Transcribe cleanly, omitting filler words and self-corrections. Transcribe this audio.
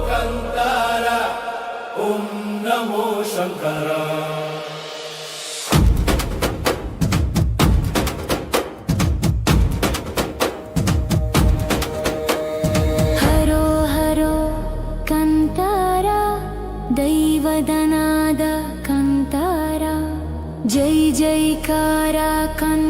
ಕಂತಾರ Om Namo Shankara. Harrow harrow ಕಂತಾರ ದೈವದನಾದ ಕಂತಾರ, Jai ಜೈಕಾರ ಕಂತಾರ.